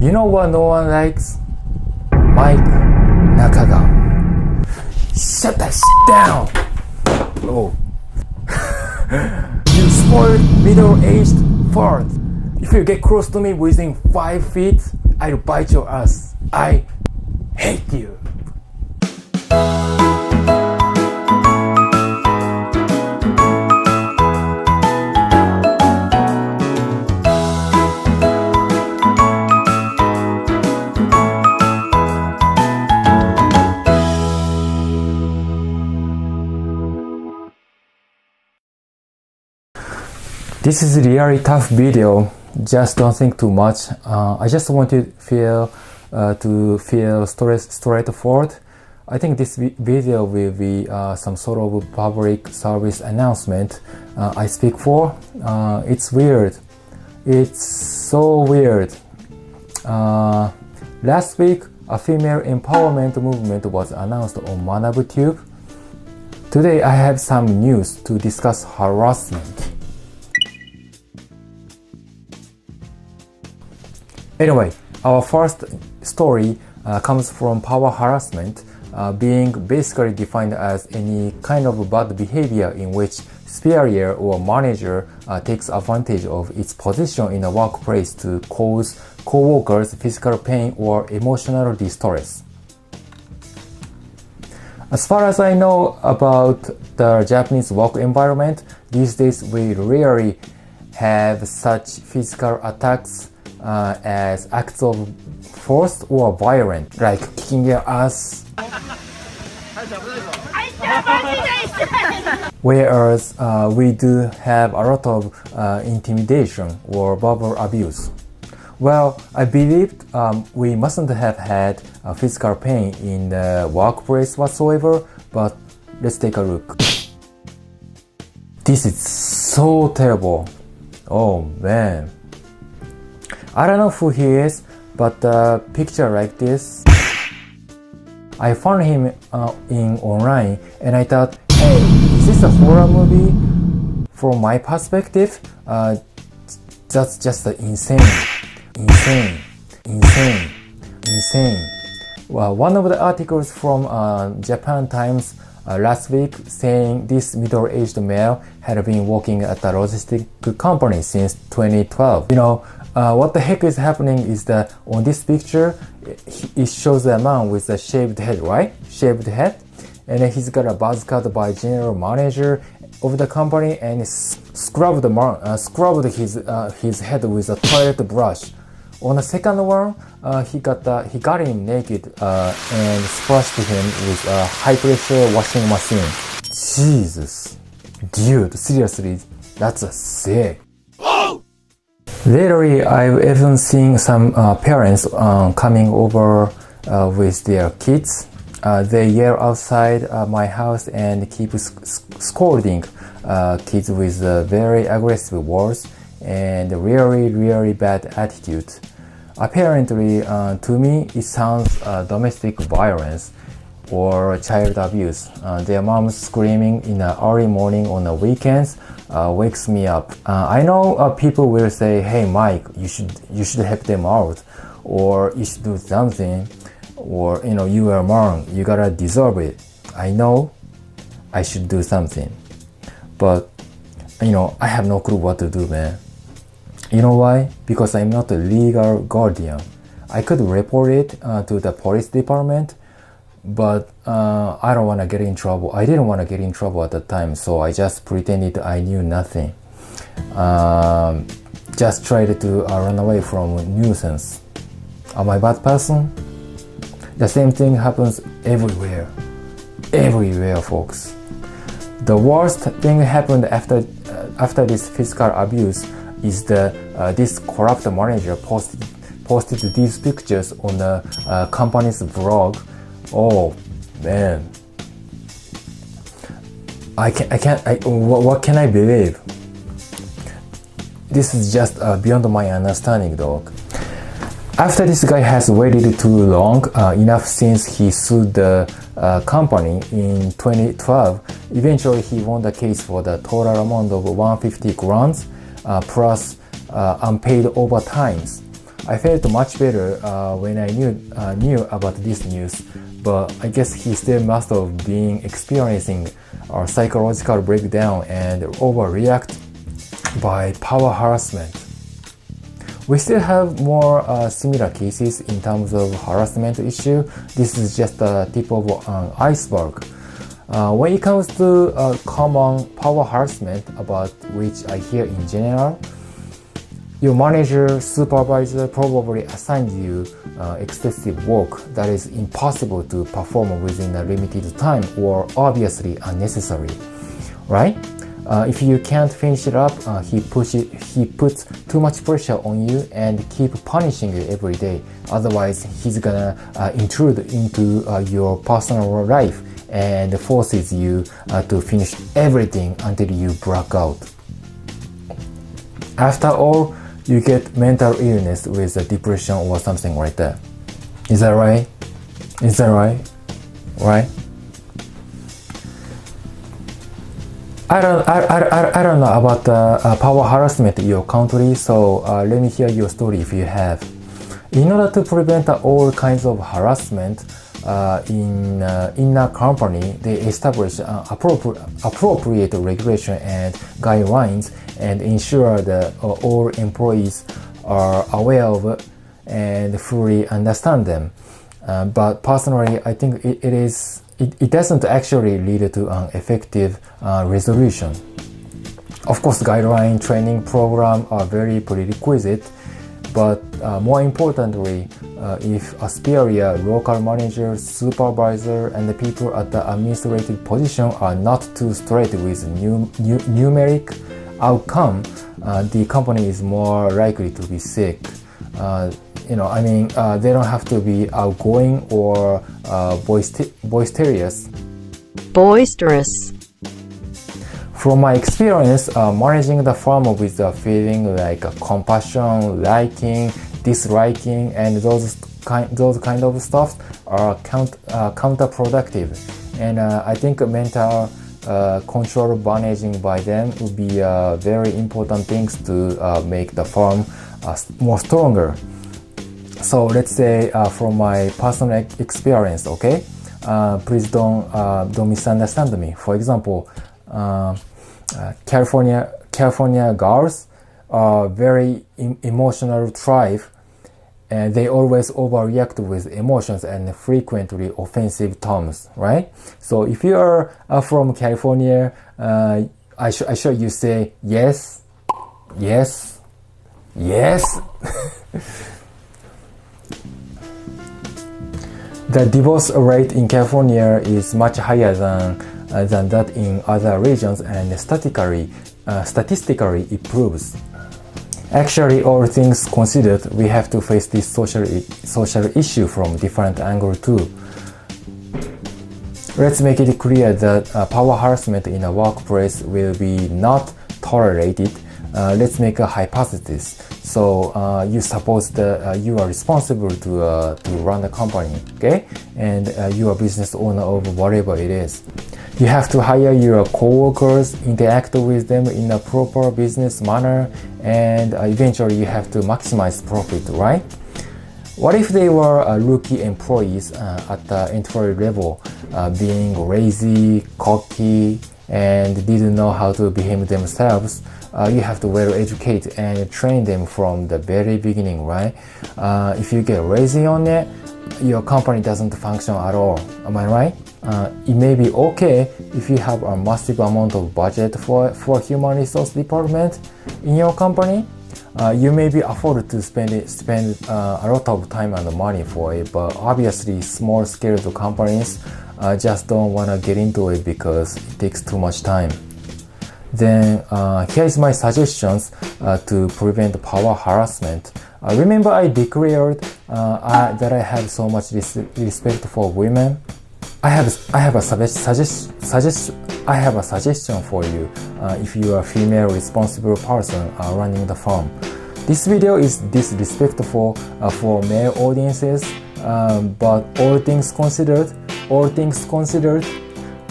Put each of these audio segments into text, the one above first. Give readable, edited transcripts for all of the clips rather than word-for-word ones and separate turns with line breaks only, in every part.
You know what no one likes? Mike Nakaga. Shut that shit down! Oh. You spoiled middle-aged fart. If you get close to me within 5 feet, I'll bite your ass. I hate you. This is a really tough video. Just don't think too much. I just want to feel straightforward. I think this video will be some sort of public service announcement I speak for. It's weird. It's so weird. Last week, a female empowerment movement was announced on ManabuTube. Today, I have some news to discuss harassment. Anyway, our first story comes from power harassment, being basically defined as any kind of bad behavior in which superior or manager takes advantage of its position in a workplace to cause co-workers physical pain or emotional distress. As far as I know about the Japanese work environment, these days we rarely have such physical attacks as acts of force or violent, like kicking your ass. Whereas we do have a lot of intimidation or verbal abuse. Well, I believed we mustn't have had physical pain in the workplace whatsoever, but let's take a look. This is so terrible. Oh man. I don't know who he is, but a picture like this, I found him in online and I thought, hey, is this a horror movie? From my perspective, that's just insane. Well, one of the articles from Japan Times last week saying this middle-aged male had been working at a logistic company since 2012. You know, what the heck is happening is that on this picture, it shows a man with a shaved head, right? Shaved head. And then he's got a buzz cut by general manager of the company and scrubbed his head with a toilet brush. On the second one, he got him naked and splashed him with a high-pressure washing machine. Jesus. Dude, seriously, that's sick. Lately, I've even seen some parents coming over with their kids. They yell outside my house and keep scolding kids with very aggressive words and really bad attitude. Apparently, to me, it sounds domestic violence or child abuse. Their moms screaming in the early morning on the weekends wakes me up. I know people will say, "Hey, Mike, you should help them out, or you should do something, or you are wrong. You gotta deserve it." I know I should do something, but I have no clue what to do, man. You know why? Because I'm not a legal guardian. I could report it to the police department, but I don't want to get in trouble. I didn't want to get in trouble at the time, so I just pretended I knew nothing. Just tried to run away from nuisance. Am I a bad person? The same thing happens everywhere. Everywhere, folks. The worst thing happened after this physical abuse is that this corrupt manager posted these pictures on the company's blog. Oh man, what can I believe? This is just beyond my understanding, dog. After this guy has waited too long, enough since he sued the company in 2012, eventually he won the case for the total amount of 150 grand plus unpaid overtimes. I felt much better when I knew about this news, but I guess he still must have been experiencing a psychological breakdown and overreact by power harassment. We still have more similar cases in terms of harassment issue. This is just the tip of an iceberg. When it comes to common power harassment about which I hear in general, your manager, supervisor probably assigned you excessive work that is impossible to perform within a limited time or obviously unnecessary, right? If you can't finish it up, he puts too much pressure on you and keep punishing you every day. Otherwise, he's gonna intrude into your personal life and forces you to finish everything until you black out. After all, you get mental illness with a depression or something like that. Is that right? Is that right? Right? I don't know about power harassment in your country, so let me hear your story if you have. In order to prevent all kinds of harassment in a company, they establish appropriate regulation and guidelines and ensure that all employees are aware of it and fully understand them. But personally, I think it doesn't actually lead to an effective resolution. Of course, guideline training programs are very prerequisite, but more importantly, if a superior, local manager, supervisor, and the people at the administrative position are not too straight with numeric outcome, the company is more likely to be sick. They don't have to be outgoing or boisterous. From my experience, managing the farm with a feeling like compassion, liking, disliking, and those kind of stuff are counterproductive. And I think mental control managing by them would be very important things to make the farm more stronger. So let's say from my personal experience, okay? Please don't misunderstand me. For example, California girls are very emotional tribe, and they always overreact with emotions and frequently offensive terms, right? So if you are from California, I should you say yes, yes, yes. The divorce rate in California is much higher than that in other regions, and statistically it proves. Actually, all things considered, we have to face this social issue from different angle too. Let's make it clear that power harassment in a workplace will be not tolerated. Let's make a hypothesis. So you suppose that you are responsible to run the company, okay? And you are business owner of whatever it is. You have to hire your co-workers, interact with them in a proper business manner, and eventually you have to maximize profit, right? What if they were rookie employees at the entry level, being lazy, cocky, and didn't know how to behave themselves? You have to well educate and train them from the very beginning, right? If you get lazy on it, your company doesn't function at all. Am I right? It may be okay if you have a massive amount of budget for human resource department in your company. You may be afforded to spend a lot of time and money for it, but obviously small scale companies just don't want to get into it because it takes too much time. Then here is my suggestions to prevent power harassment. Remember I declared that I have so much respect for women. I have a suggestion for you if you are a female responsible person running the farm. This video is disrespectful for male audiences, but all things considered,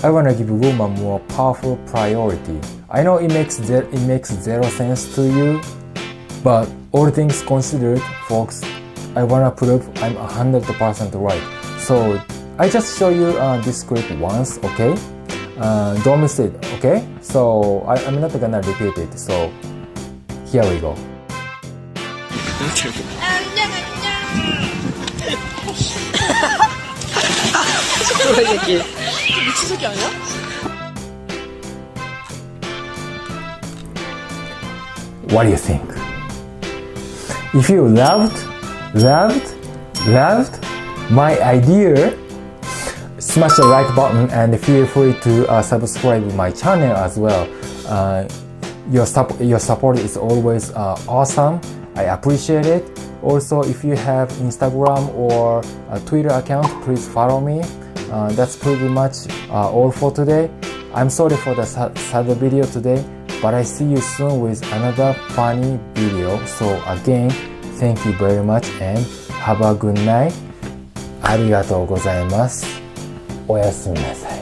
I want to give women more powerful priority. I know it makes zero sense to you, but all things considered, folks, I wanna prove I'm 100% right. So I just show you this script once, okay? Don't miss it, okay? So I'm not gonna repeat it. So here we go.
미친 새끼 아니야?
What do you think? If you loved my idea, smash the like button and feel free to subscribe my channel as well. Your support is always awesome. I appreciate it. Also, if you have Instagram or a Twitter account, please follow me. That's pretty much all for today. I'm sorry for the sad video today, but I see you soon with another funny video. So again, thank you very much and have a good night. ありがとうございます。おやすみなさい。